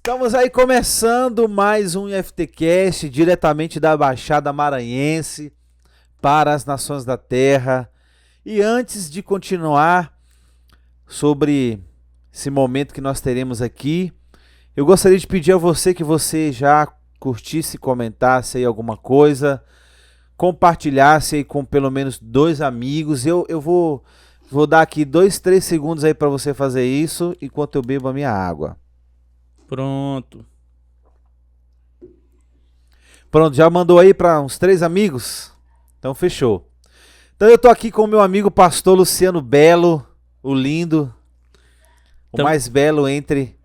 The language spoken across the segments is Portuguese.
Estamos aí começando mais um FTcast diretamente da Baixada Maranhense para as nações da terra. E antes de continuar sobre esse momento que nós teremos aqui, eu gostaria de pedir a você que você já curtisse, comentasse aí alguma coisa, compartilhasse aí com pelo menos 2 amigos. Eu vou dar aqui 2, 3 segundos aí para você fazer isso enquanto eu bebo a minha água. Pronto, já mandou aí para uns 3 amigos? Então fechou. Então eu tô aqui com o meu amigo pastor Luciano Belo, o lindo, o mais belo entre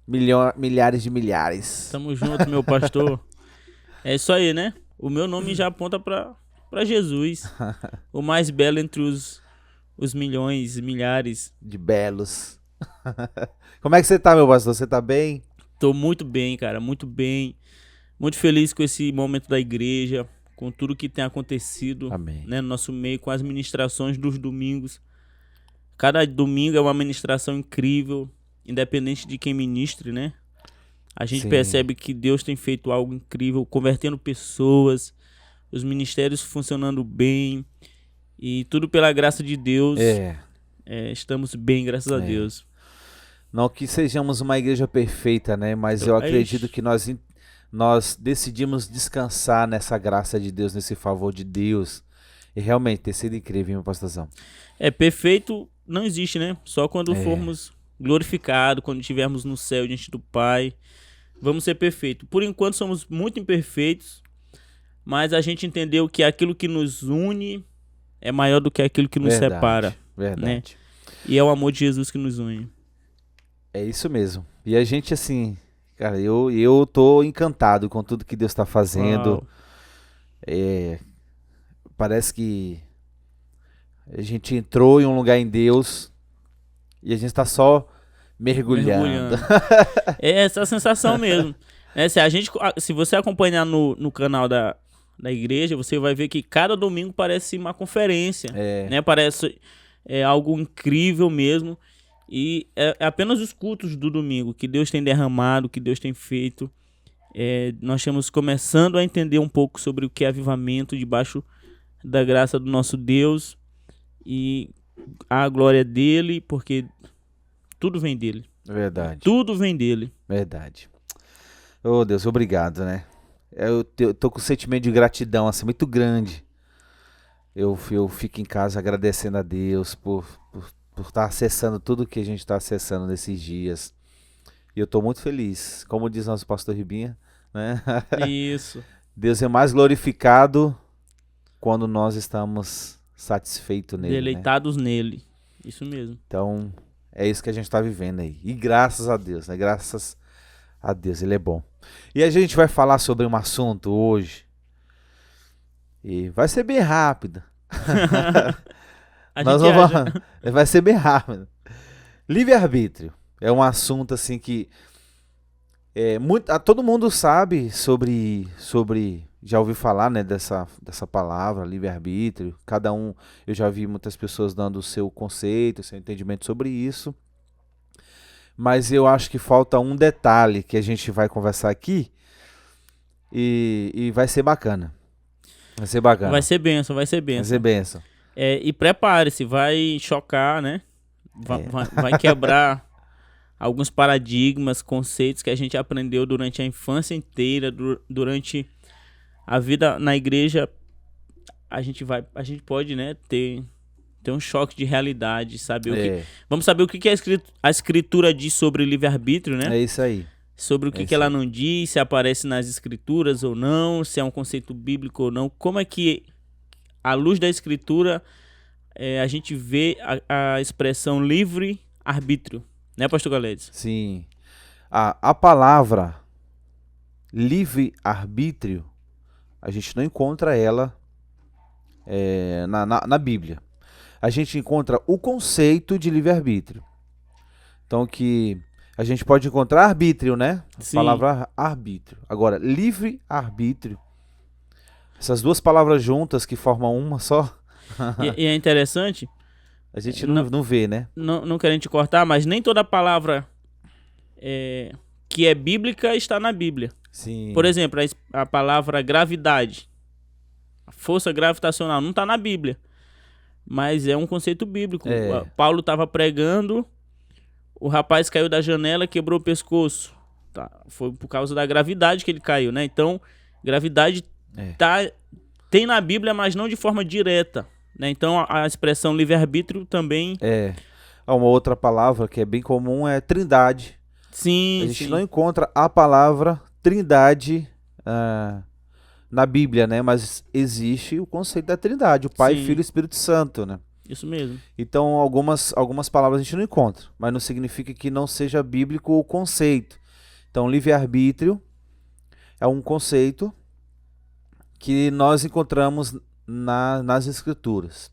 milhares de milhares. Tamo junto, meu pastor. É isso aí, né? O meu nome já aponta pra Jesus, o mais belo entre os milhões, milhares. De belos. Como é que você tá, meu pastor? Você tá bem? Tô muito bem, cara, muito bem. Muito feliz com esse momento da igreja, com tudo que tem acontecido, Amém. né, no nosso meio, com as ministrações dos domingos. Cada domingo é uma ministração incrível, independente de quem ministre, né? A gente Sim. percebe que Deus tem feito algo incrível, convertendo pessoas, os ministérios funcionando bem, e tudo pela graça de Deus. Estamos bem, graças a Deus. Não que sejamos uma igreja perfeita, né? Mas eu acredito que nós decidimos descansar nessa graça de Deus, nesse favor de Deus. E realmente tem sido incrível, meu pastorzão. Perfeito não existe, né? Só quando formos glorificados, quando estivermos no céu diante do Pai, vamos ser perfeitos. Por enquanto somos muito imperfeitos, mas a gente entendeu que aquilo que nos une é maior do que aquilo que nos separa. Verdade. Né? E é o amor de Jesus que nos une. É isso mesmo. E a gente, assim, cara, eu tô encantado com tudo que Deus tá fazendo. Parece que a gente entrou em um lugar em Deus e a gente tá só mergulhando. É essa sensação mesmo. Se você acompanhar no canal da igreja, você vai ver que cada domingo parece uma conferência. Né? Parece algo incrível mesmo. E é apenas os cultos do domingo que Deus tem derramado, que Deus tem feito. Nós estamos começando a entender um pouco sobre o que é avivamento debaixo da graça do nosso Deus. E a glória dele, porque tudo vem dele. Verdade. Tudo vem dele. Verdade. Oh, Deus, obrigado, né? Eu tô com um sentimento de gratidão assim, muito grande. Eu fico em casa agradecendo a Deus por estar acessando tudo que a gente está acessando nesses dias. E eu estou muito feliz. Como diz nosso pastor Ribinha, né? Isso. Deus é mais glorificado quando nós estamos satisfeitos nele. Deleitados, né? nele. Isso mesmo. Então, é isso que a gente está vivendo aí. E graças a Deus, né? Graças a Deus, ele é bom. E a gente vai falar sobre um assunto hoje. E vai ser bem rápido. Vai ser bem rápido. Livre-arbítrio é um assunto assim que todo mundo sabe sobre já ouvi falar, né, dessa palavra livre-arbítrio. Cada um, eu já vi muitas pessoas dando o seu conceito, o seu entendimento sobre isso. Mas eu acho que falta um detalhe que a gente vai conversar aqui e vai ser bacana. Vai ser bacana. Vai ser bênção. E prepare-se, vai chocar, né? Vai quebrar alguns paradigmas, conceitos que a gente aprendeu durante a infância inteira, durante a vida na igreja. A gente pode, né, ter um choque de realidade, saber vamos saber o que a escritura diz sobre livre-arbítrio, né? É isso aí. Sobre o que ela não diz, se aparece nas escrituras ou não, se é um conceito bíblico ou não. Como é que, à luz da escritura, a gente vê a expressão livre-arbítrio, né, pastor Galedes? Sim. A palavra livre-arbítrio, a gente não encontra ela na Bíblia. A gente encontra o conceito de livre-arbítrio. Então, que a gente pode encontrar arbítrio, né? Sim. A palavra arbítrio. Agora, livre-arbítrio, essas duas palavras juntas que formam uma só. E é interessante. A gente não vê, né? Não querendo te cortar, mas nem toda palavra que é bíblica está na Bíblia. Sim. Por exemplo, a palavra gravidade, a força gravitacional, não está na Bíblia, mas é um conceito bíblico. Paulo estava pregando, o rapaz caiu da janela, quebrou o pescoço. Tá. Foi por causa da gravidade que ele caiu, né? Então, gravidade tem na Bíblia, mas não de forma direta, né? Então, a expressão livre-arbítrio também... Uma outra palavra que é bem comum é trindade. Sim, a gente não encontra a palavra trindade na Bíblia, né? Mas existe o conceito da trindade, o Pai, Filho e Espírito Santo, né? Isso mesmo. Então, algumas palavras a gente não encontra, mas não significa que não seja bíblico o conceito. Então, livre-arbítrio é um conceito que nós encontramos nas Escrituras.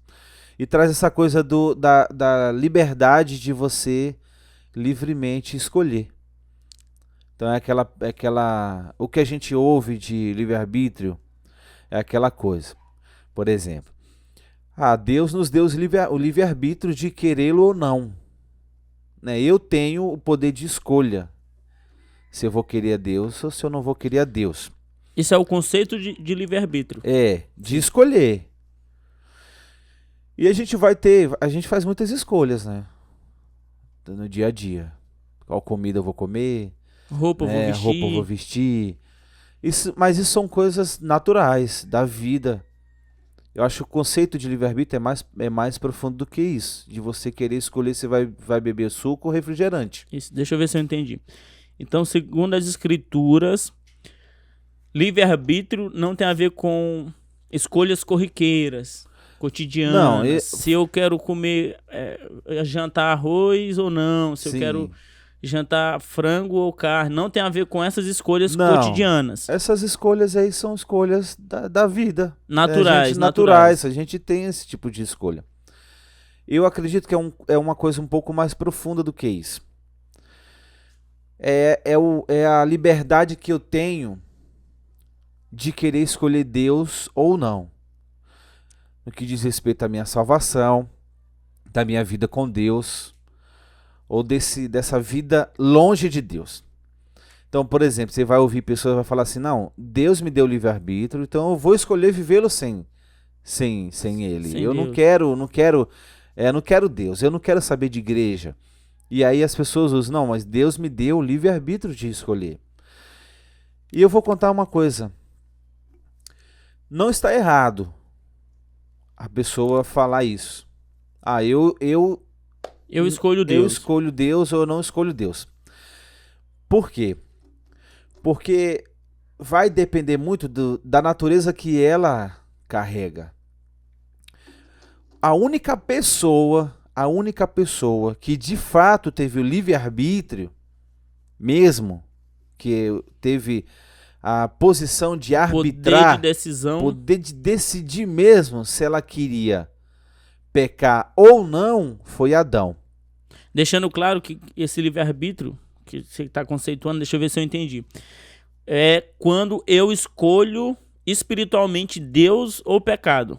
E traz essa coisa da liberdade de você livremente escolher. Então, o que a gente ouve de livre-arbítrio é aquela coisa. Por exemplo, Deus nos deu o livre-arbítrio de querê-lo ou não. Né? Eu tenho o poder de escolha. Se eu vou querer a Deus ou se eu não vou querer a Deus. Isso é o conceito de livre-arbítrio. De escolher. E a gente faz muitas escolhas, né? No dia a dia. Qual comida eu vou comer, roupa eu vou vestir. Mas isso são coisas naturais da vida. Eu acho que o conceito de livre-arbítrio é mais profundo do que isso. De você querer escolher se vai beber suco ou refrigerante. Isso, deixa eu ver se eu entendi. Então, segundo as Escrituras, livre-arbítrio não tem a ver com escolhas corriqueiras, cotidianas. Não, se eu quero comer, jantar arroz ou não, se eu quero jantar frango ou carne, não tem a ver com essas escolhas cotidianas. Essas escolhas aí são escolhas da vida. Naturais. A gente tem esse tipo de escolha. Eu acredito que é uma coisa um pouco mais profunda do que isso. É a liberdade que eu tenho de querer escolher Deus ou não. No que diz respeito à minha salvação, da minha vida com Deus, ou dessa vida longe de Deus. Então, por exemplo, você vai ouvir pessoas que vão falar assim, não, Deus me deu livre-arbítrio, então eu vou escolher vivê-lo sem Ele. Eu não quero Deus, eu não quero saber de igreja. E aí as pessoas usam, não, mas Deus me deu o livre-arbítrio de escolher. E eu vou contar uma coisa. Não está errado a pessoa falar isso. Eu escolho Deus. Eu escolho Deus ou eu não escolho Deus. Por quê? Porque vai depender muito da natureza que ela carrega. A única pessoa que de fato teve o livre-arbítrio, mesmo, que teve a posição de arbitrar, poder de decidir mesmo se ela queria pecar ou não, foi Adão. Deixando claro que esse livre-arbítrio, que você está conceituando, deixa eu ver se eu entendi, é quando eu escolho espiritualmente Deus ou pecado.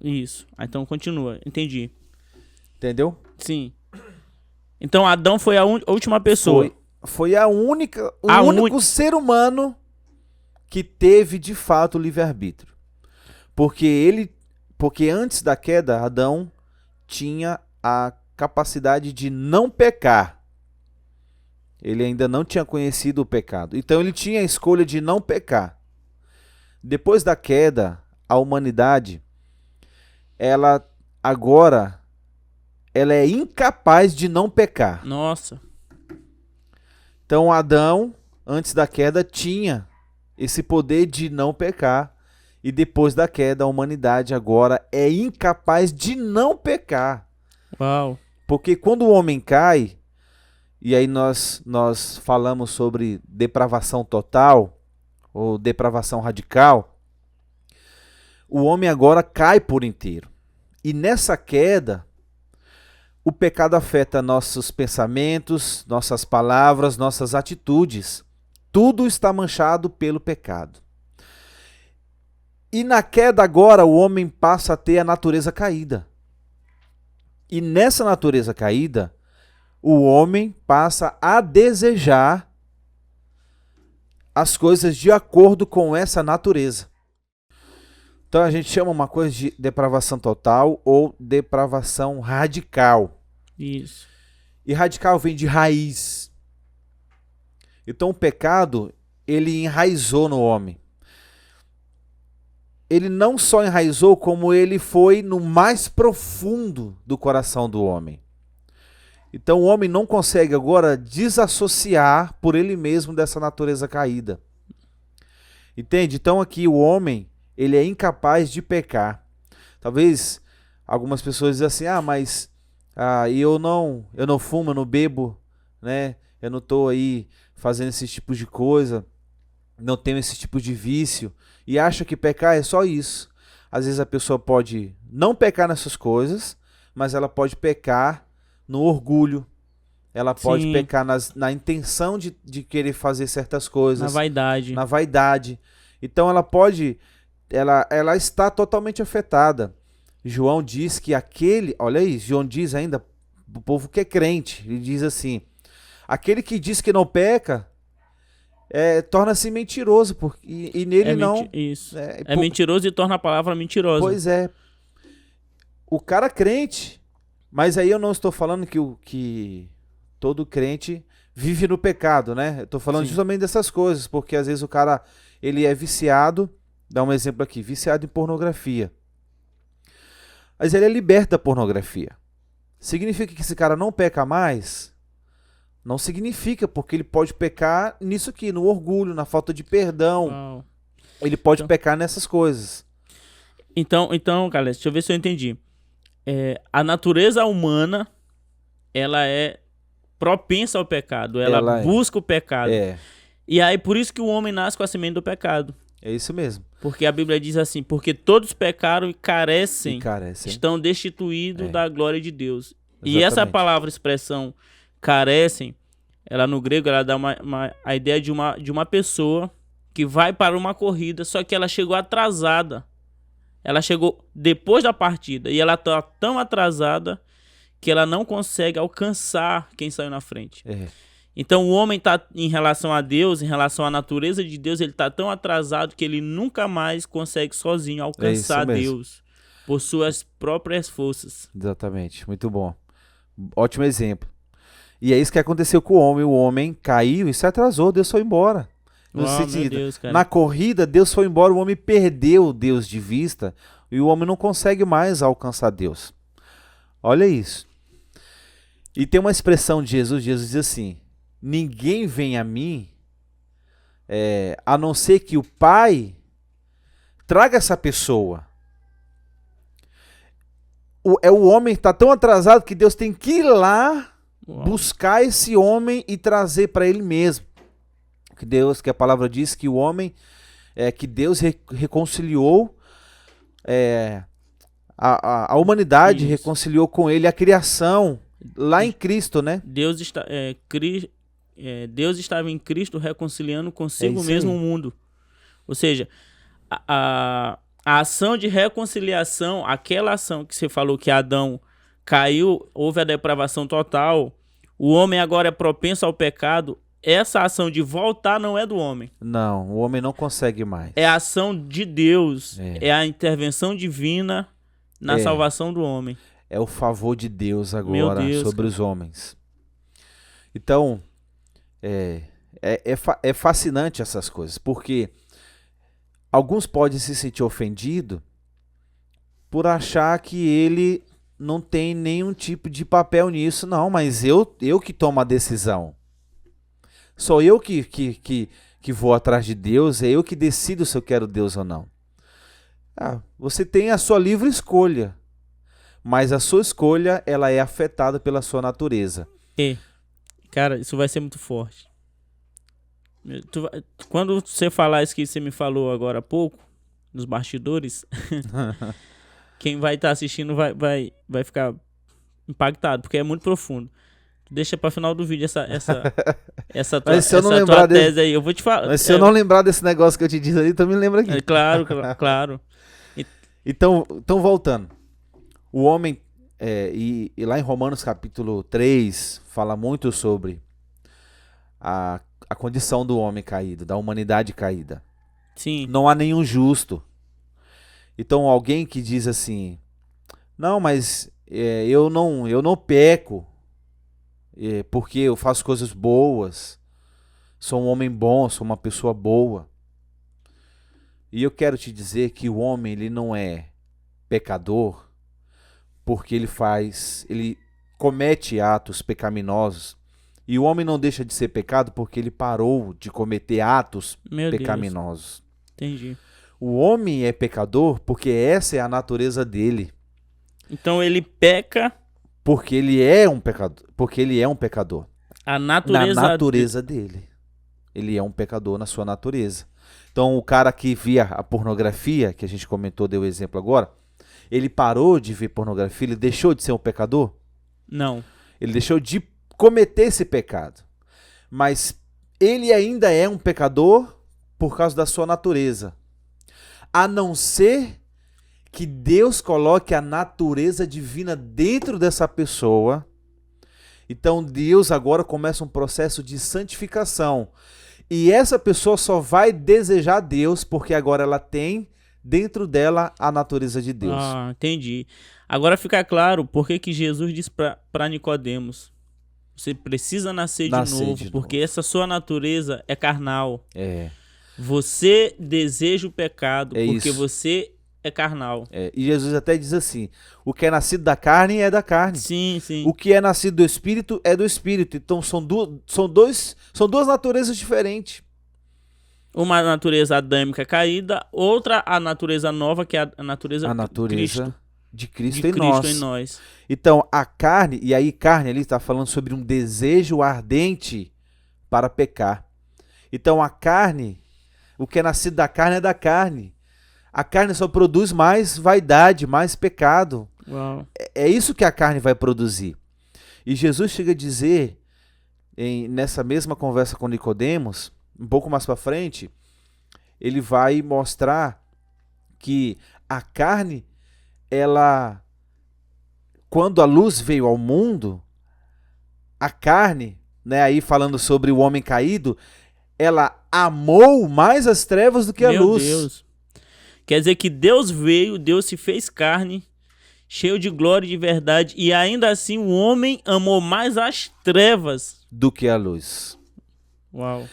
Isso. Então continua, entendi. Entendeu? Sim. Então Adão foi a última pessoa. Foi o único ser humano que teve de fato o livre-arbítrio. Porque antes da queda, Adão tinha a capacidade de não pecar. Ele ainda não tinha conhecido o pecado. Então ele tinha a escolha de não pecar. Depois da queda, a humanidade, ela é incapaz de não pecar. Nossa. Então Adão, antes da queda, tinha esse poder de não pecar. E depois da queda, a humanidade agora é incapaz de não pecar. Uau. Porque quando o homem cai, e aí nós falamos sobre depravação total, ou depravação radical, o homem agora cai por inteiro. E nessa queda, o pecado afeta nossos pensamentos, nossas palavras, nossas atitudes. Tudo está manchado pelo pecado. E na queda agora o homem passa a ter a natureza caída. E nessa natureza caída, o homem passa a desejar as coisas de acordo com essa natureza. Então a gente chama uma coisa de depravação total ou depravação radical. Isso. E radical vem de raiz. Então o pecado, ele enraizou no homem. Ele não só enraizou, como ele foi no mais profundo do coração do homem. Então o homem não consegue agora desassociar por ele mesmo dessa natureza caída. Entende? Então aqui o homem, ele é incapaz de pecar. Talvez algumas pessoas dizem assim, mas eu não fumo, eu não bebo, né? Eu não estou aí fazendo esse tipo de coisa, não tenho esse tipo de vício, e acha que pecar é só isso. Às vezes a pessoa pode não pecar nessas coisas, mas ela pode pecar no orgulho, ela pode pecar na intenção de querer fazer certas coisas. Na vaidade. Então ela está totalmente afetada. João diz que olha aí, João diz ainda, o povo que é crente, ele diz assim, aquele que diz que não peca, torna-se mentiroso, e nele não... Isso. É mentiroso e torna a palavra mentirosa. Pois é. O cara crente, mas aí eu não estou falando que todo crente vive no pecado, né? Eu estou falando justamente dessas coisas, porque às vezes o cara, ele é viciado, dá um exemplo aqui, viciado em pornografia. Mas ele é liberto da pornografia. Significa que esse cara não peca mais? Não significa, porque ele pode pecar nisso aqui, no orgulho, na falta de perdão. Uau. Ele pode pecar nessas coisas. Então, galera, deixa eu ver se eu entendi. A natureza humana, ela é propensa ao pecado, ela busca o pecado. E aí, por isso que o homem nasce com a semente do pecado. É isso mesmo. Porque a Bíblia diz assim, porque todos pecaram e carecem. Estão destituídos da glória de Deus. Exatamente. E essa palavra, expressão, carecem, ela no grego, ela dá a ideia de uma pessoa que vai para uma corrida, só que ela chegou atrasada. Ela chegou depois da partida e ela está tão atrasada que ela não consegue alcançar quem saiu na frente. Então o homem está, em relação a Deus, em relação à natureza de Deus, ele está tão atrasado que ele nunca mais consegue sozinho alcançar Deus por suas próprias forças. Exatamente, muito bom. Ótimo exemplo. E é isso que aconteceu com o homem. O homem caiu e se atrasou, Deus foi embora. No sentido, na corrida, Deus foi embora, o homem perdeu Deus de vista e o homem não consegue mais alcançar Deus. Olha isso. E tem uma expressão de Jesus diz assim, ninguém vem a mim, a não ser que o Pai traga essa pessoa. O homem está tão atrasado que Deus tem que ir lá buscar esse homem e trazer para ele mesmo. Que a palavra diz que o homem, que Deus reconciliou a humanidade, reconciliou com ele a criação lá em Cristo, né? Deus estava em Cristo reconciliando consigo mesmo o mundo. Ou seja, a ação de reconciliação, aquela ação que você falou que Adão caiu, houve a depravação total, o homem agora é propenso ao pecado. Essa ação de voltar não é do homem. Não, o homem não consegue mais. É a ação de Deus. É a intervenção divina na salvação do homem. É o favor de Deus agora sobre os homens. Então, é fascinante essas coisas, porque alguns podem se sentir ofendidos por achar que ele não tem nenhum tipo de papel nisso. Não, mas eu que tomo a decisão. Sou eu que vou atrás de Deus, é eu que decido se eu quero Deus ou não. Você tem a sua livre escolha, mas a sua escolha ela é afetada pela sua natureza. Cara, isso vai ser muito forte. Quando você falar isso que você me falou agora há pouco, nos bastidores, quem vai estar assistindo vai ficar impactado, porque é muito profundo. Deixa para final do vídeo essa tua tese aí. Eu vou te falar. Mas se eu não lembrar desse negócio que eu te disse ali, também lembra aqui. Claro. Então, voltando. O homem, e lá em Romanos capítulo 3, fala muito sobre a a condição do homem caído, da humanidade caída. Sim. Não há nenhum justo. Então alguém que diz assim, não, mas eu não peco, porque eu faço coisas boas, sou um homem bom, sou uma pessoa boa. E eu quero te dizer que o homem, ele não é pecador porque ele comete atos pecaminosos. E o homem não deixa de ser pecado porque ele parou de cometer atos pecaminosos. Entendi. O homem é pecador porque essa é a natureza dele. Então ele peca porque ele é um pecador. Na natureza dele. Ele é um pecador na sua natureza. Então o cara que via a pornografia, que a gente comentou, deu o exemplo agora, ele parou de ver pornografia, ele deixou de ser um pecador? Não. Ele deixou de cometer esse pecado. Mas ele ainda é um pecador por causa da sua natureza. A não ser que Deus coloque a natureza divina dentro dessa pessoa. Então Deus agora começa um processo de santificação. E essa pessoa só vai desejar Deus porque agora ela tem dentro dela a natureza de Deus. Ah, entendi. Agora fica claro por que Jesus disse para Nicodemos: você precisa nascer de novo, porque essa sua natureza é carnal. Você deseja o pecado porque você é carnal. E Jesus até diz assim: o que é nascido da carne é da carne. Sim, sim. O que é nascido do Espírito é do Espírito. Então são duas naturezas diferentes. Uma natureza adâmica caída, outra a natureza nova, que é a natureza de Cristo em nós. Então a carne, e aí carne ali está falando sobre um desejo ardente para pecar. Então a carne, o que é nascido da carne é da carne. A carne só produz mais vaidade, mais pecado. Uau. É isso que a carne vai produzir. E Jesus chega a dizer, nessa mesma conversa com Nicodemos, um pouco mais para frente, ele vai mostrar que a carne, ela, quando a luz veio ao mundo, a carne, né, aí falando sobre o homem caído, ela amou mais as trevas do que a luz. Meu Deus. Quer dizer que Deus veio, Deus se fez carne, cheio de glória e de verdade, e ainda assim o homem amou mais as trevas do que a luz. Uau.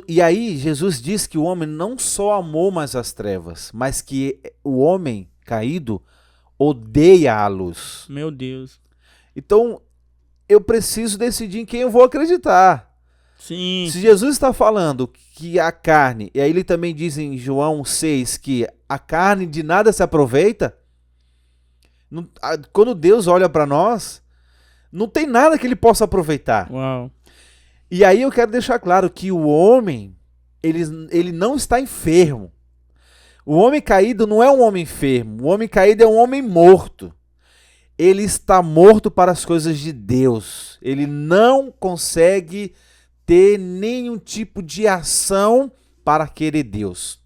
E aí Jesus diz que o homem não só amou mais as trevas, mas que o homem caído odeia a luz. Meu Deus. Então eu preciso decidir em quem eu vou acreditar. Sim. Se Jesus está falando que a carne, e aí ele também diz em João 6 que a carne de nada se aproveita, quando Deus olha para nós, não tem nada que ele possa aproveitar. Uau. E aí eu quero deixar claro que o homem, ele não está enfermo. O homem caído não é um homem enfermo. O homem caído é um homem morto. Ele está morto para as coisas de Deus. Ele não consegue ter nenhum tipo de ação para querer Deus.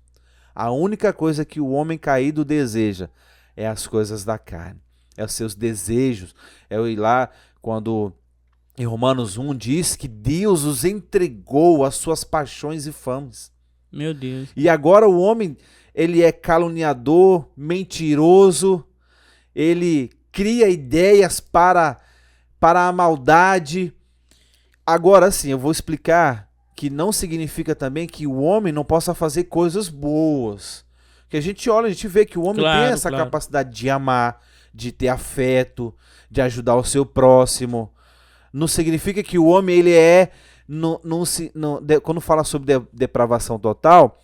A única coisa que o homem caído deseja é as coisas da carne, é os seus desejos. É ir lá quando em Romanos 1 diz que Deus os entregou às suas paixões e fames. Meu Deus. E agora o homem, ele é caluniador, mentiroso, ele cria ideias para a maldade. Agora sim, eu vou explicar que não significa também que o homem não possa fazer coisas boas. Que a gente olha, a gente vê que o homem tem essa capacidade de amar, de ter afeto, de ajudar o seu próximo. Não significa que o homem, ele quando fala sobre depravação total,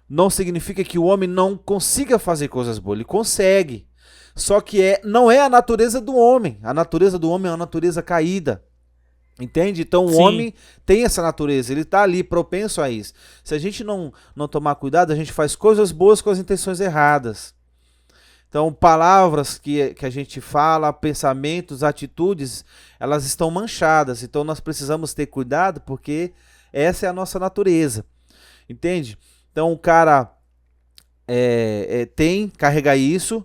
não significa que o homem não consiga fazer coisas boas. Ele consegue. Só que não é a natureza do homem. A natureza do homem é uma natureza caída. Entende? Então o homem tem essa natureza, ele está ali propenso a isso. Se a gente não tomar cuidado, a gente faz coisas boas com as intenções erradas. Então palavras que a gente fala, pensamentos, atitudes, elas estão manchadas. Então nós precisamos ter cuidado porque essa é a nossa natureza. Entende? Então o cara carrega isso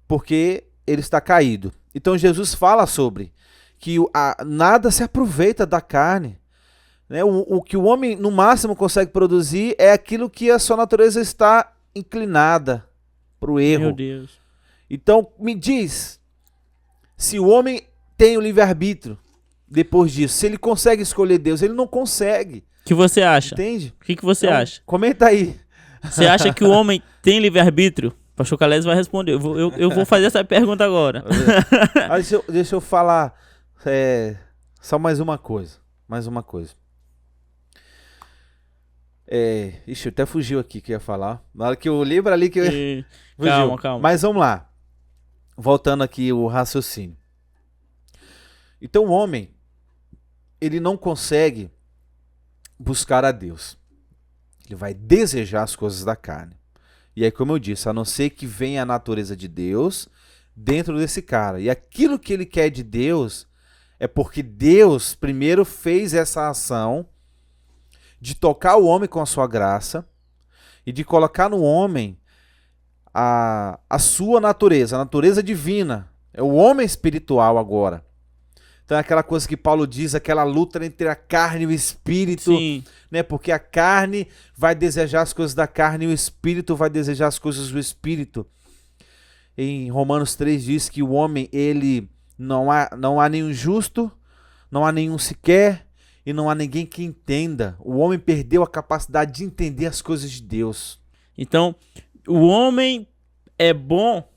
porque ele está caído. Então Jesus fala sobre que nada se aproveita da carne. Né? O que o homem, no máximo, consegue produzir é aquilo que a sua natureza está inclinada para o erro. Meu Deus. Então, me diz, se o homem tem o livre-arbítrio depois disso, se ele consegue escolher Deus, ele não consegue. O que você acha? Entende? O que você Então, acha? Comenta aí. Você acha que o homem tem livre-arbítrio? O pastor Calés vai responder. Eu vou fazer essa pergunta agora. Deixa eu falar só mais uma coisa. Ixi, até fugiu aqui que eu ia falar. Na hora que eu lembro ali que eu... Fugiu. Calma. Mas vamos lá. Voltando aqui o raciocínio. Então o homem, ele não consegue buscar a Deus. Ele vai desejar as coisas da carne. E aí, como eu disse, a não ser que venha a natureza de Deus dentro desse cara. E aquilo que ele quer de Deus é porque Deus primeiro fez essa ação de tocar o homem com a sua graça e de colocar no homem a sua natureza, a natureza divina. É o homem espiritual agora. Então é aquela coisa que Paulo diz, aquela luta entre a carne e o espírito, Sim. né? Porque a carne vai desejar as coisas da carne e o espírito vai desejar as coisas do espírito. Em Romanos 3 diz que o homem, ele não há nenhum justo, não há nenhum sequer e não há ninguém que entenda. O homem perdeu a capacidade de entender as coisas de Deus. Então, o homem é bom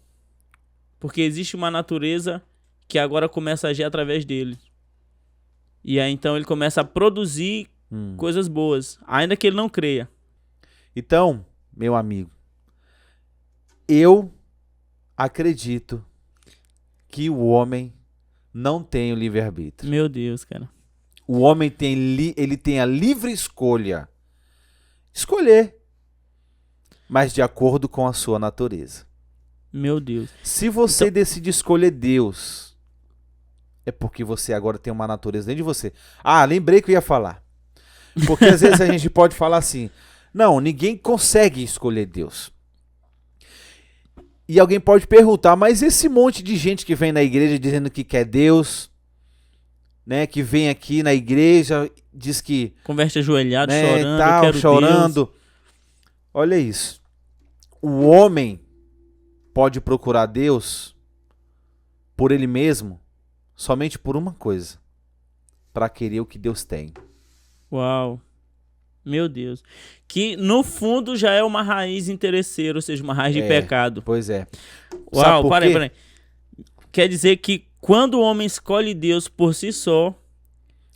porque existe uma natureza que agora começa a agir através dele. E aí então ele começa a produzir coisas boas, ainda que ele não creia. Então, meu amigo, eu acredito que o homem não tem o livre-arbítrio. Meu Deus, cara. O homem ele tem a livre escolha. Escolher, mas de acordo com a sua natureza. Meu Deus. Se você decide escolher Deus, é porque você agora tem uma natureza dentro de você. Ah, lembrei que eu ia falar. Porque às vezes a gente pode falar assim, não, ninguém consegue escolher Deus. E alguém pode perguntar, mas esse monte de gente que vem na igreja dizendo que quer Deus, né, que vem aqui na igreja, diz que... Conversa ajoelhado, né, chorando, tal, quero chorando. Deus. Olha isso. O homem pode procurar Deus por ele mesmo somente por uma coisa: para querer o que Deus tem. Uau. Meu Deus. Que no fundo já é uma raiz interesseira, ou seja, uma raiz de pecado. Pois é. Uau, peraí. Quer dizer que quando o homem escolhe Deus por si só,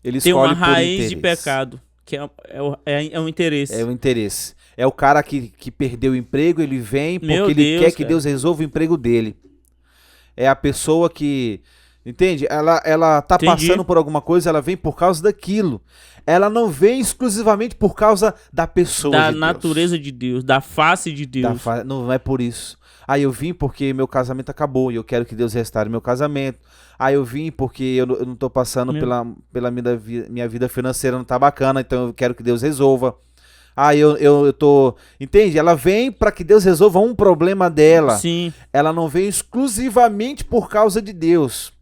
ele tem uma raiz de pecado, que é um interesse. É o interesse. É o cara que perdeu o emprego, ele vem porque ele quer que Deus resolva o emprego dele. É a pessoa que... Entende? Ela tá passando por alguma coisa, ela vem por causa daquilo. Ela não vem exclusivamente por causa da pessoa de Deus. Da natureza de Deus, da face de Deus. Não é por isso. Eu vim porque meu casamento acabou e eu quero que Deus restaure meu casamento. Eu vim porque eu não tô passando pela minha vida financeira, não tá bacana, então eu quero que Deus resolva. Eu tô... Entende? Ela vem para que Deus resolva um problema dela. Sim. Ela não vem exclusivamente por causa de Deus.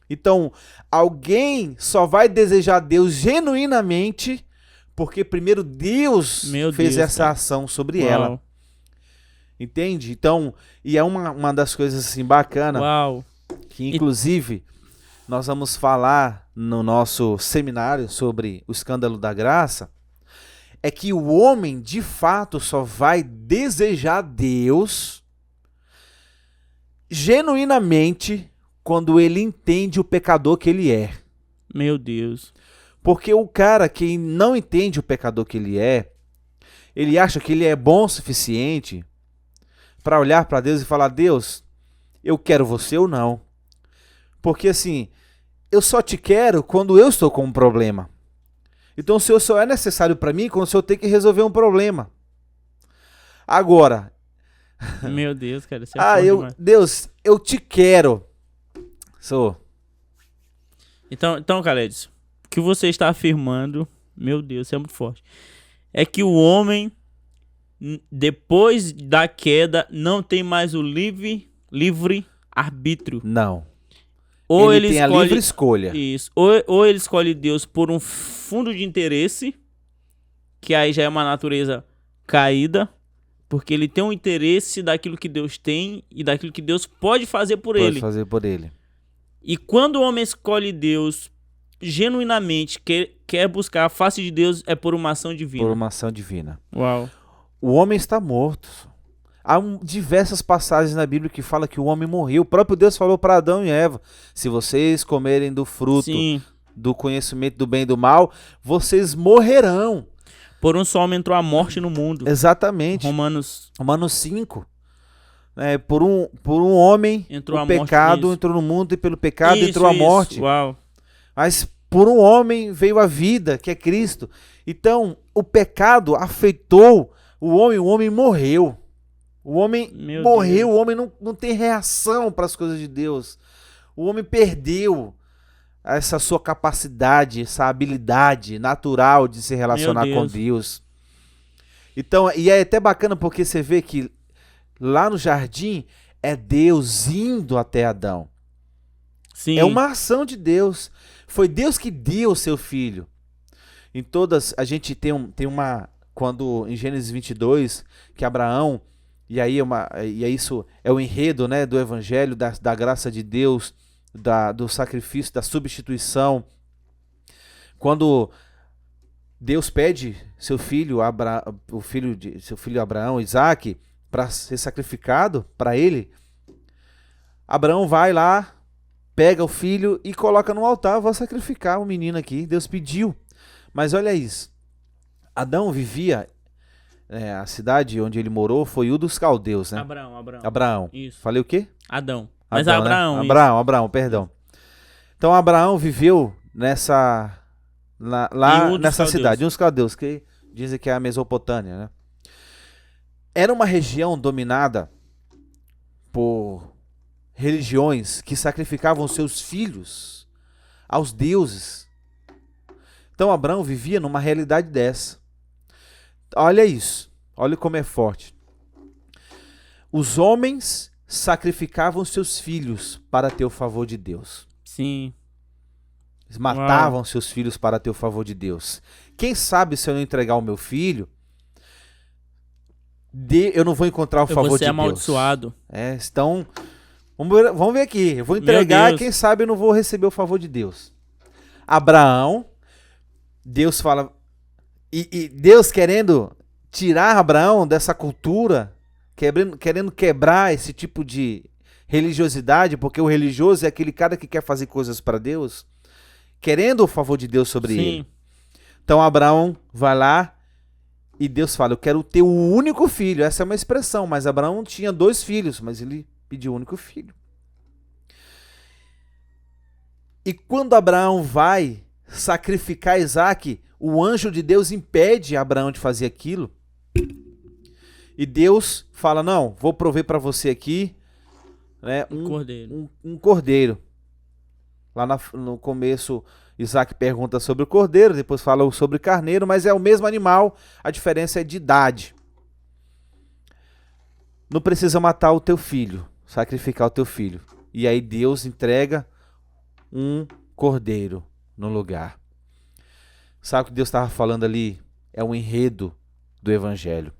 Então, alguém só vai desejar Deus genuinamente porque primeiro Deus fez essa ação sobre ela. Entende? Então, e é uma das coisas assim bacana, que inclusive nós vamos falar no nosso seminário sobre o escândalo da graça, é que o homem de fato só vai desejar Deus genuinamente quando ele entende o pecador que ele é. Meu Deus. Porque o cara que não entende o pecador que ele é, ele acha que ele é bom o suficiente para olhar para Deus e falar: Deus, eu quero você ou não. Porque assim, eu só te quero quando eu estou com um problema. Então o Senhor só é necessário para mim quando o Senhor tem que resolver um problema. Agora... Meu Deus, cara, isso é Deus, eu te quero. Então, Caleds, o que você está afirmando, meu Deus, isso é muito forte, é que o homem, depois da queda, não tem mais o livre arbítrio. Não. Ou ele tem a livre escolha. Isso. Ou ele escolhe Deus por um fundo de interesse, que aí já é uma natureza caída, porque ele tem um interesse daquilo que Deus tem e daquilo que Deus pode fazer por ele. Pode fazer por ele. E quando o homem escolhe Deus genuinamente, quer buscar a face de Deus, é por uma ação divina. Por uma ação divina. Uau. O homem está morto. Há diversas passagens na Bíblia que falam que o homem morreu. O próprio Deus falou para Adão e Eva: se vocês comerem do fruto do conhecimento do bem e do mal, vocês morrerão. Por um só homem entrou a morte no mundo. Exatamente. Romanos 5. Por um homem, o pecado entrou no mundo e pelo pecado entrou a morte. Uau. Mas por um homem veio a vida, que é Cristo. Então, o pecado afetou o homem morreu. O homem morreu, o homem não tem reação para as coisas de Deus. O homem perdeu essa sua capacidade, essa habilidade natural de se relacionar com Deus. Então, e é até bacana porque você vê que lá no jardim é Deus indo até Adão. Sim. É uma ação de Deus. Foi Deus que deu o seu filho. Em todas, a gente tem uma, quando em Gênesis 22, que Abraão, e aí isso é o enredo, né, do evangelho, da graça de Deus, do sacrifício, da substituição. Quando Deus pede seu filho seu filho Abraão, Isaac, para ser sacrificado para ele, Abraão vai lá, pega o filho e coloca no altar: vou sacrificar o menino aqui, Deus pediu. Mas olha isso, Adão vivia, a cidade onde ele morou foi Ur dos Caldeus, né? Abraão. Isso. Falei o quê? Adão. Mas Abraão, né? Abraão, perdão. Então Abraão viveu nessa cidade, Ur dos Caldeus, que dizem que é a Mesopotâmia, né? Era uma região dominada por religiões que sacrificavam seus filhos aos deuses. Então Abraão vivia numa realidade dessa. Olha isso, olha como é forte. Os homens sacrificavam seus filhos para ter o favor de Deus. Sim. Eles matavam seus filhos para ter o favor de Deus. Quem sabe se eu não entregar o meu filho, eu não vou encontrar o favor de Deus. Eu vou ser amaldiçoado. Então, vamos ver aqui. Eu vou entregar, quem sabe eu não vou receber o favor de Deus. Abraão, Deus fala, e Deus querendo tirar Abraão dessa cultura, querendo quebrar esse tipo de religiosidade, porque o religioso é aquele cara que quer fazer coisas para Deus, querendo o favor de Deus sobre ele. Então Abraão vai lá e Deus fala: eu quero ter o único filho. Essa é uma expressão, mas Abraão tinha 2 filhos, mas ele pediu o único filho. E quando Abraão vai sacrificar Isaac, o anjo de Deus impede Abraão de fazer aquilo. E Deus fala: não, vou prover para você aqui, né, um cordeiro. Lá no começo, Isaac pergunta sobre o cordeiro, depois fala sobre o carneiro, mas é o mesmo animal, a diferença é de idade. Não precisa matar o teu filho, sacrificar o teu filho. E aí Deus entrega um cordeiro no lugar. Sabe o que Deus estava falando ali? É um enredo do evangelho.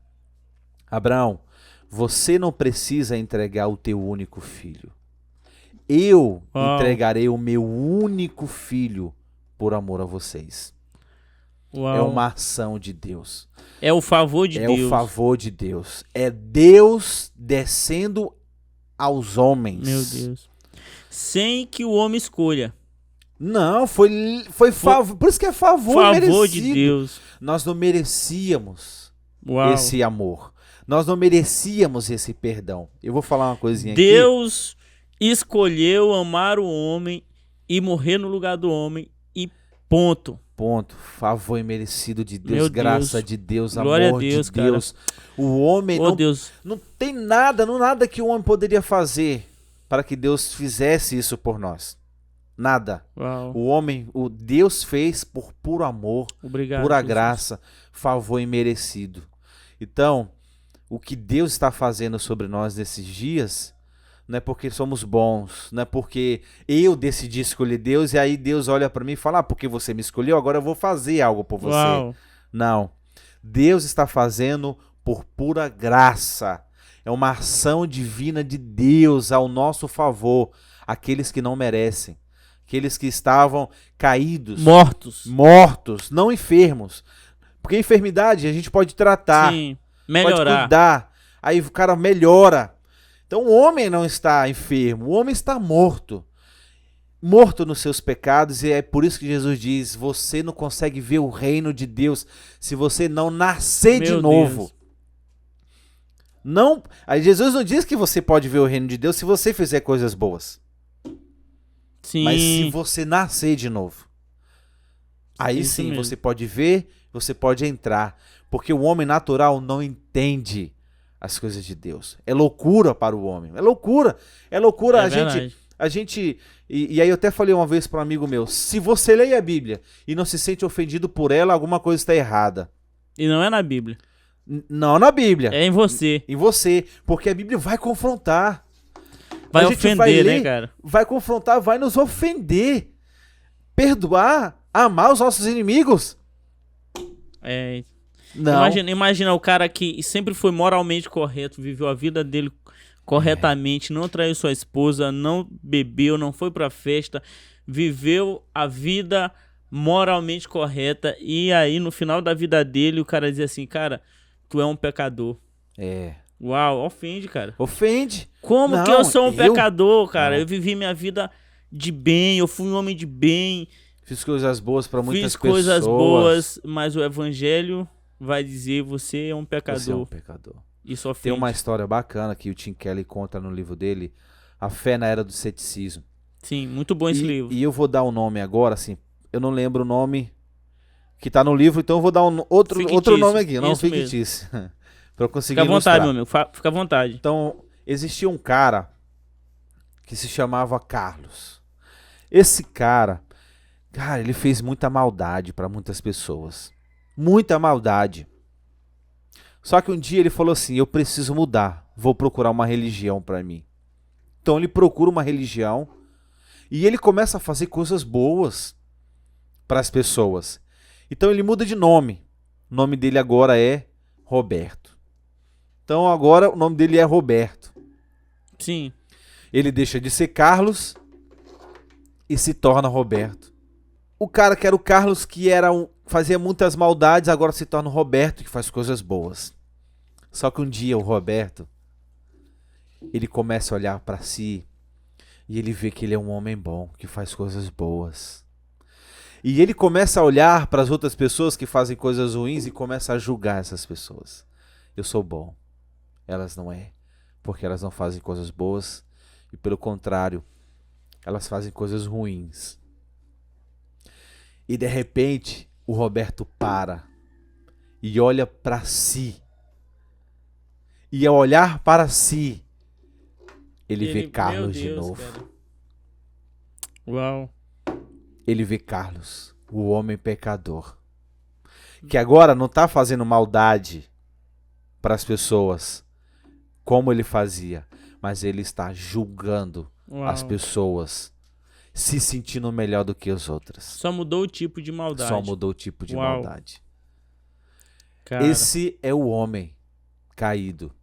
Abraão, você não precisa entregar o teu único filho. Eu entregarei o meu único filho por amor a vocês. É uma ação de Deus. É o favor de Deus. É o favor de Deus. É Deus descendo aos homens. Meu Deus. Sem que o homem escolha. Não, foi favor. Por isso que é favor merecido. Favor de Deus. Nós não merecíamos esse amor. Nós não merecíamos esse perdão. Eu vou falar uma coisinha aqui. Deus escolheu amar o homem e morrer no lugar do homem e ponto. Ponto. Favor imerecido de Deus, graça de Deus, glória amor a Deus, de Deus. Cara. O homem não tem nada que o homem poderia fazer para que Deus fizesse isso por nós. Nada. O Deus fez por puro amor, pura graça, favor imerecido. Então, o que Deus está fazendo sobre nós nesses dias não é porque somos bons, não é porque eu decidi escolher Deus e aí Deus olha para mim e fala, porque você me escolheu, agora eu vou fazer algo por você. Uau. Não. Deus está fazendo por pura graça. É uma ação divina de Deus ao nosso favor. Aqueles que não merecem. Aqueles que estavam caídos. Mortos, não enfermos. Porque enfermidade a gente pode tratar. Sim, melhorar. Pode cuidar. Aí o cara melhora. Então o homem não está enfermo. O homem está morto. Morto nos seus pecados, e é por isso que Jesus diz, você não consegue ver o reino de Deus se você não nascer de novo. Deus. Não, aí Jesus não diz que você pode ver o reino de Deus se você fizer coisas boas. Sim. Mas se você nascer de novo, aí Isso sim mesmo. você pode ver, você pode entrar, porque o homem natural não entende as coisas de Deus. É loucura para o homem, é loucura a gente e aí eu até falei uma vez para um amigo meu, se você lê a Bíblia e não se sente ofendido por ela, alguma coisa está errada. E não é na Bíblia. Não na Bíblia. É em você. Em você, porque a Bíblia vai confrontar. Vai ofender, né, cara? Vai confrontar, vai nos ofender. Perdoar, amar os nossos inimigos. Não. Imagina o cara que sempre foi moralmente correto, viveu a vida dele corretamente, não traiu sua esposa, não bebeu, não foi pra festa, viveu a vida moralmente correta, e aí no final da vida dele o cara diz assim, cara, tu é um pecador. Uau, ofende, cara. Ofende. Como que eu sou um pecador, cara? Eu vivi minha vida de bem, eu fui um homem de bem. Fiz coisas boas pra muitas pessoas. Fiz coisas boas, mas o evangelho vai dizer, você é um pecador. Você é um pecador. Isso ofende. Tem uma história bacana que o Tim Keller conta no livro dele, A Fé na Era do Ceticismo. Sim, muito bom esse livro. E eu vou dar um nome agora, assim, eu não lembro o nome que tá no livro, então eu vou dar outro nome aqui, não fictício. Pra eu conseguir ilustrar. Fica à vontade, meu amigo, fica à vontade. Então, existia um cara que se chamava Carlos. Esse cara, ele fez muita maldade para muitas pessoas. Muita maldade. Só que um dia ele falou assim, eu preciso mudar, vou procurar uma religião para mim. Então ele procura uma religião e ele começa a fazer coisas boas para as pessoas. Então ele muda de nome. O nome dele agora é Roberto. Então agora o nome dele é Roberto. Sim. Ele deixa de ser Carlos e se torna Roberto. O cara que era o Carlos, que fazia muitas maldades, agora se torna o Roberto, que faz coisas boas. Só que um dia o Roberto, ele começa a olhar para si e ele vê que ele é um homem bom, que faz coisas boas. E ele começa a olhar para as outras pessoas que fazem coisas ruins e começa a julgar essas pessoas. Eu sou bom. Elas não é, porque elas não fazem coisas boas e pelo contrário, elas fazem coisas ruins. E de repente, o Roberto para e olha para si. E ao olhar para si, ele vê Carlos de novo. Cara. Uau. Ele vê Carlos, o homem pecador, que agora não está fazendo maldade para as pessoas como ele fazia, mas ele está julgando as pessoas, se sentindo melhor do que as outras. Só mudou o tipo de maldade. Só mudou o tipo de maldade. Cara. Esse é o homem caído.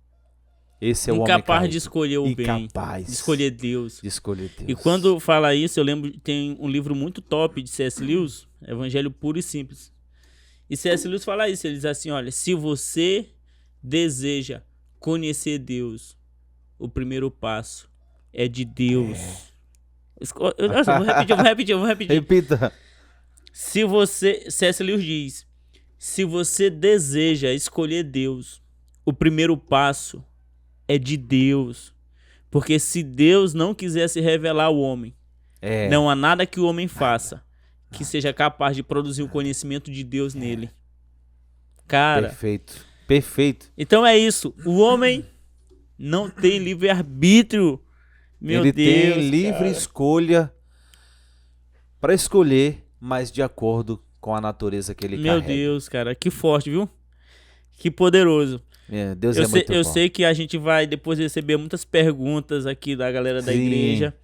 Esse é o homem incapaz caído. De escolher o bem. De escolher Deus. De escolher Deus. E quando fala isso, eu lembro, tem um livro muito top de C.S. Lewis, Evangelho Puro e Simples. E C.S. Lewis fala isso, ele diz assim, olha, se você deseja conhecer Deus, o primeiro passo é de Deus. Eu vou repetir. Repita. C.S. Lewis diz, se você deseja escolher Deus, o primeiro passo é de Deus. Porque se Deus não quiser se revelar ao homem, não há nada que o homem faça que seja capaz de produzir o conhecimento de Deus nele. Cara. Perfeito. Então é isso. O homem não tem livre-arbítrio. Ele tem livre escolha para escolher, mas de acordo com a natureza que ele carrega. Meu Deus, cara. Que forte, viu? Que poderoso. Deus é muito bom. Eu sei que a gente vai depois receber muitas perguntas aqui da galera da igreja.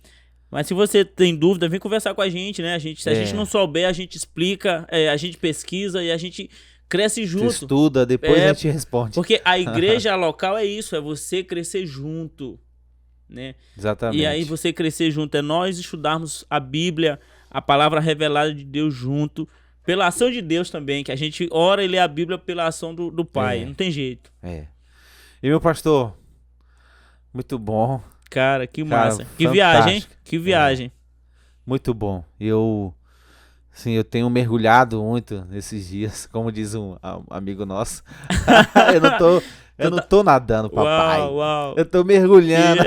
Mas se você tem dúvida, vem conversar com a gente, né? Se a gente não souber, a gente explica, a gente pesquisa e a gente cresce junto. Você estuda, depois a gente responde. Porque a igreja local é isso, é você crescer junto, né? Exatamente. E aí você crescer junto é nós estudarmos a Bíblia, a palavra revelada de Deus junto, pela ação de Deus também, que a gente ora e lê a Bíblia pela ação do Pai, não tem jeito. E meu pastor, muito bom. Cara, que massa. Que fantástico. viagem, hein? Que viagem. Muito bom. Eu tenho mergulhado muito nesses dias, como diz um amigo nosso. eu não tô nadando, papai. Uau. Eu tô mergulhando.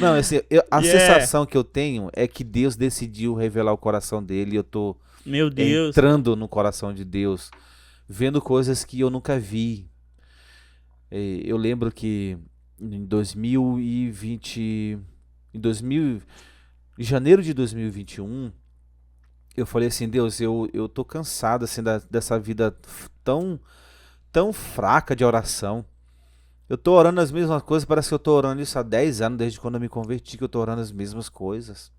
Não, assim, a sensação que eu tenho é que Deus decidiu revelar o coração dele e eu tô entrando no coração de Deus, vendo coisas que eu nunca vi. Eu lembro que em janeiro de 2021, eu falei assim, Deus, eu tô cansado assim dessa vida tão fraca de oração. Eu tô orando as mesmas coisas, parece que eu tô orando isso há 10 anos, desde quando eu me converti, que eu tô orando as mesmas coisas.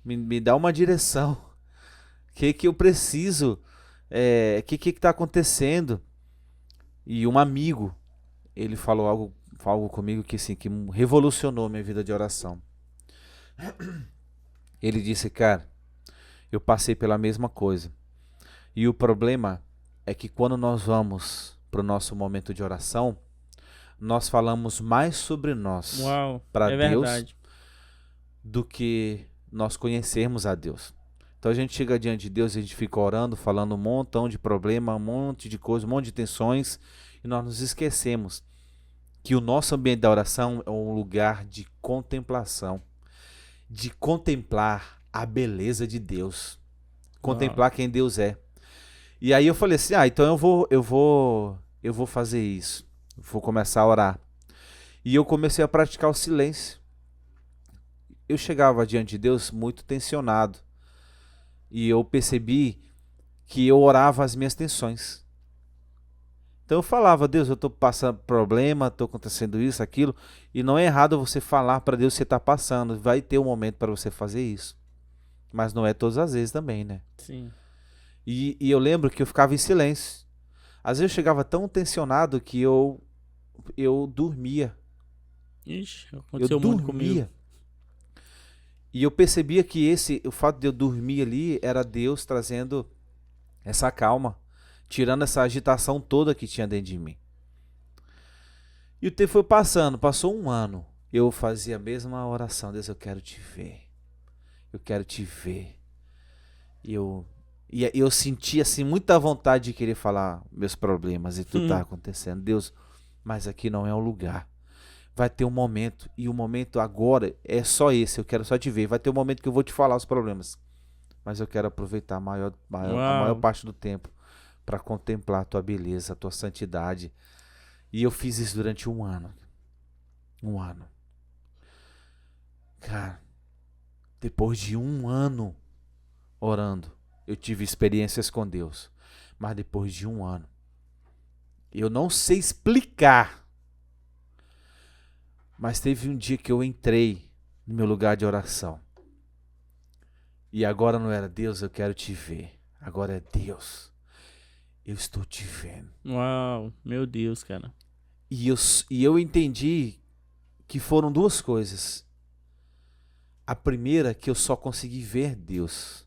Me dá uma direção. O que eu preciso? Que tá acontecendo? E um amigo, ele falou algo comigo que revolucionou minha vida de oração. Ele disse, cara, eu passei pela mesma coisa. E o problema é que quando nós vamos para o nosso momento de oração, nós falamos mais sobre nós para Deus do que nós conhecermos a Deus. Então a gente chega diante de Deus e a gente fica orando, falando um montão de problema, um monte de coisa, um monte de tensões, e nós nos esquecemos que o nosso ambiente da oração é um lugar de contemplação, de contemplar a beleza de Deus, contemplar quem Deus é. E aí eu falei assim, então eu vou fazer isso, vou começar a orar. E eu comecei a praticar o silêncio. Eu chegava diante de Deus muito tensionado, e eu percebi que eu orava as minhas tensões. Então eu falava, Deus, eu estou passando problema, estou acontecendo isso, aquilo, e não é errado você falar para Deus que você está passando, vai ter um momento para você fazer isso, mas não é todas as vezes também, né? Sim. E eu lembro que eu ficava em silêncio. Às vezes eu chegava tão tensionado que eu dormia. Ixi, aconteceu muito comigo. E eu percebia que o fato de eu dormir ali era Deus trazendo essa calma, tirando essa agitação toda que tinha dentro de mim. E o tempo foi passando, passou um ano. Eu fazia a mesma oração, Deus, eu quero te ver. Eu quero te ver. E eu sentia assim muita vontade de querer falar meus problemas e tudo tá acontecendo. Deus, mas aqui não é o lugar. Vai ter um momento, e o momento agora é só esse, eu quero só te ver. Vai ter um momento que eu vou te falar os problemas, mas eu quero aproveitar a maior parte do tempo para contemplar a tua beleza, a tua santidade. E eu fiz isso durante um ano. Cara, depois de um ano orando, eu tive experiências com Deus. Mas depois de um ano, eu não sei explicar, mas teve um dia que eu entrei no meu lugar de oração. E agora não era Deus, eu quero te ver. Agora é Deus, eu estou te vendo. Uau, meu Deus, cara. E eu entendi que foram duas coisas. A primeira, que eu só consegui ver Deus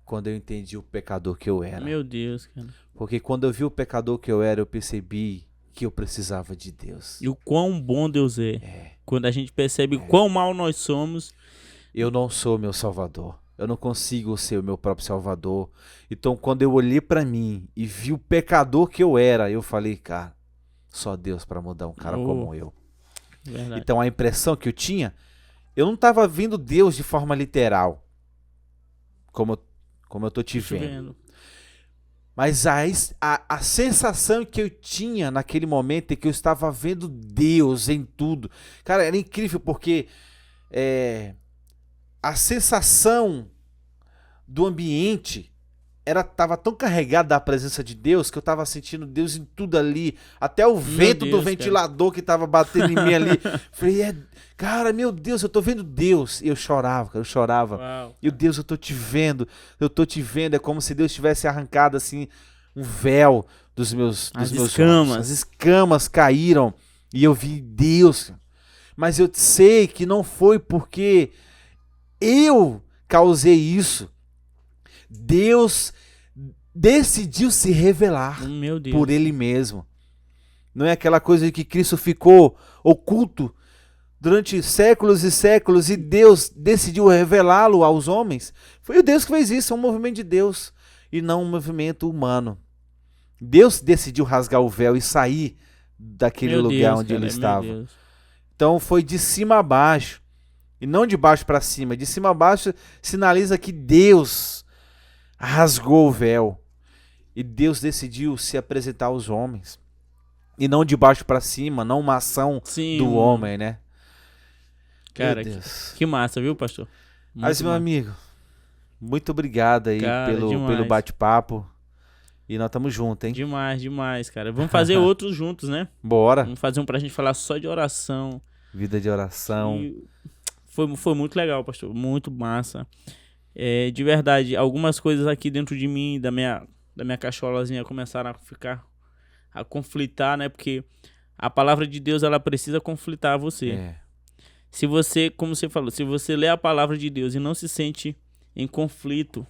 quando eu entendi o pecador que eu era. Meu Deus, cara. Porque quando eu vi o pecador que eu era, eu percebi que eu precisava de Deus. E o quão bom Deus é. Quando a gente percebe quão mal nós somos. Eu não sou meu salvador. Eu não consigo ser o meu próprio salvador. Então, quando eu olhei pra mim e vi o pecador que eu era, eu falei, cara, só Deus pra mudar um cara como eu. Verdade. Então, a impressão que eu tinha, eu não estava vendo Deus de forma literal, como eu tô te vendo. Mas a sensação que eu tinha naquele momento é que eu estava vendo Deus em tudo. Cara, era incrível porque a sensação do ambiente tava tão carregado da presença de Deus que eu tava sentindo Deus em tudo ali. Até o vento do ventilador que tava batendo em mim ali. Falei, cara, meu Deus, eu tô vendo Deus. E eu chorava, cara, eu chorava. Uau. E Deus, eu tô te vendo. É como se Deus tivesse arrancado assim um véu dos meus escamas. As escamas caíram e eu vi Deus. Mas eu sei que não foi porque eu causei isso. Deus decidiu se revelar por ele mesmo. Não é aquela coisa de que Cristo ficou oculto durante séculos e séculos e Deus decidiu revelá-lo aos homens. Foi o Deus que fez isso, é um movimento de Deus e não um movimento humano. Deus decidiu rasgar o véu e sair daquele lugar onde ele estava. Então foi de cima a baixo e não de baixo para cima. De cima a baixo sinaliza que Deus rasgou o véu e Deus decidiu se apresentar aos homens e não de baixo para cima, não uma ação do homem, né? Cara, que massa, viu, pastor? Mas, meu amigo, muito obrigado aí, cara, pelo bate-papo. E nós estamos juntos, hein? Demais, cara. Vamos fazer outros juntos, né? Bora. Vamos fazer um pra gente falar só de oração. Vida de oração. E foi muito legal, pastor. Muito massa. De verdade, algumas coisas aqui dentro de mim, da minha cacholazinha, começaram a conflitar, né? Porque a palavra de Deus, ela precisa conflitar você. Se você, como você falou, se você lê a palavra de Deus e não se sente em conflito,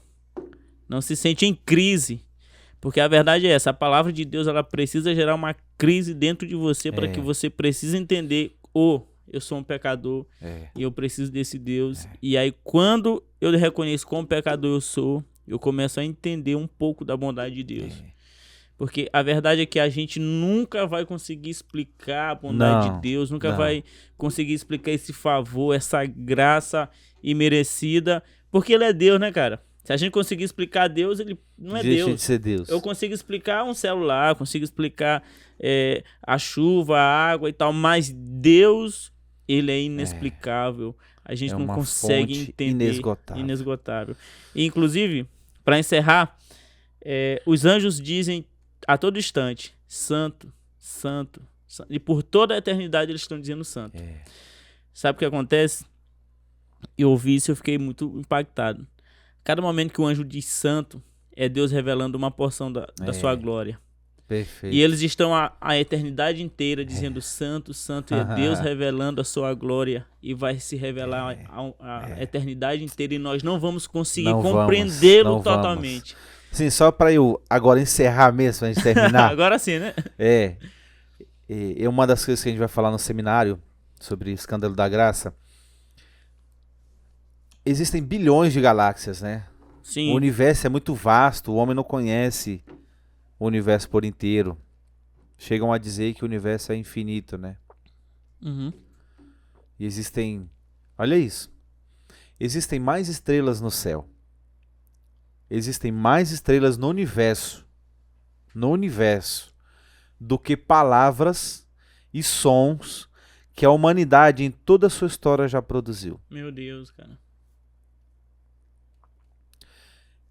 não se sente em crise, porque a verdade é essa, a palavra de Deus, ela precisa gerar uma crise dentro de você para que você precise entender, eu sou um pecador e eu preciso desse Deus. E aí, quando eu reconheço como pecador eu sou, eu começo a entender um pouco da bondade de Deus. Porque a verdade é que a gente nunca vai conseguir explicar a bondade de Deus, nunca vai conseguir explicar esse favor, essa graça imerecida, porque ele é Deus, né, cara? Se a gente conseguir explicar Deus, ele não é Deus. Deixa de ser Deus. Eu consigo explicar um celular, consigo explicar a chuva, a água e tal, mas Deus, ele é inexplicável. A gente não consegue entender. Inesgotável. E, inclusive, para encerrar, os anjos dizem a todo instante, santo, santo, santo. E por toda a eternidade eles estão dizendo santo. Sabe o que acontece? Eu ouvi isso e eu fiquei muito impactado. Cada momento que o anjo diz santo, é Deus revelando uma porção da sua glória. Perfeito. E eles estão a eternidade inteira dizendo santo, santo, e é Deus revelando a sua glória. E vai se revelar a eternidade inteira e nós não vamos conseguir compreendê-lo totalmente. Sim, só para eu agora encerrar mesmo, antes de terminar. Agora sim, né? Uma das coisas que a gente vai falar no seminário sobre o escândalo da graça. Existem bilhões de galáxias, né? Sim. O universo é muito vasto, o homem não conhece o universo por inteiro. Chegam a dizer que o universo é infinito, né? E existem, olha isso, existem mais estrelas no céu. Existem mais estrelas no universo, do que palavras e sons que a humanidade em toda a sua história já produziu. Meu Deus, cara.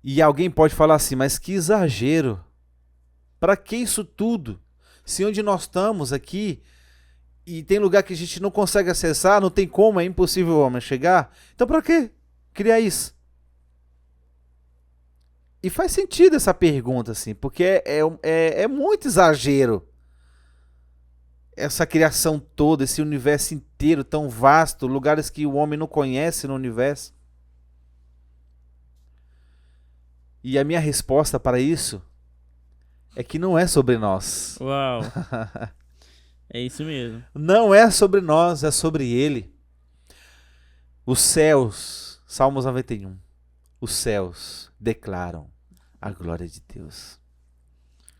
E alguém pode falar assim, mas que exagero. Para que isso tudo? Se onde nós estamos aqui, e tem lugar que a gente não consegue acessar, não tem como, é impossível o homem chegar. Então para que criar isso? E faz sentido essa pergunta, assim, porque é muito exagero. Essa criação toda, esse universo inteiro tão vasto, lugares que o homem não conhece no universo. E a minha resposta para isso é que não é sobre nós. Uau! É isso mesmo. Não é sobre nós, é sobre Ele. Os céus, Salmos 91, os céus declaram a glória de Deus.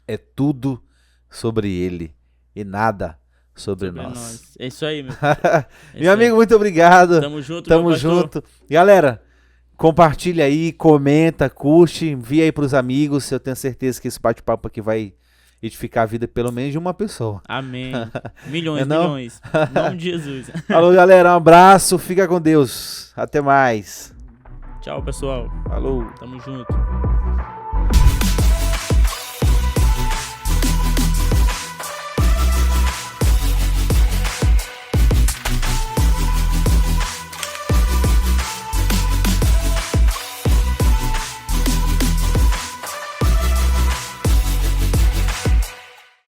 É tudo sobre Ele e nada sobre nós. É isso aí, meu. Meu amigo, muito obrigado. Tamo junto, Tamo junto. Galera, compartilha aí, comenta, curte, envia aí pros amigos. Eu tenho certeza que esse bate-papo aqui vai edificar a vida pelo menos de uma pessoa. Amém. Milhões. Em nome de Jesus. Falou, galera. Um abraço. Fica com Deus. Até mais. Tchau, pessoal. Falou. Tamo junto.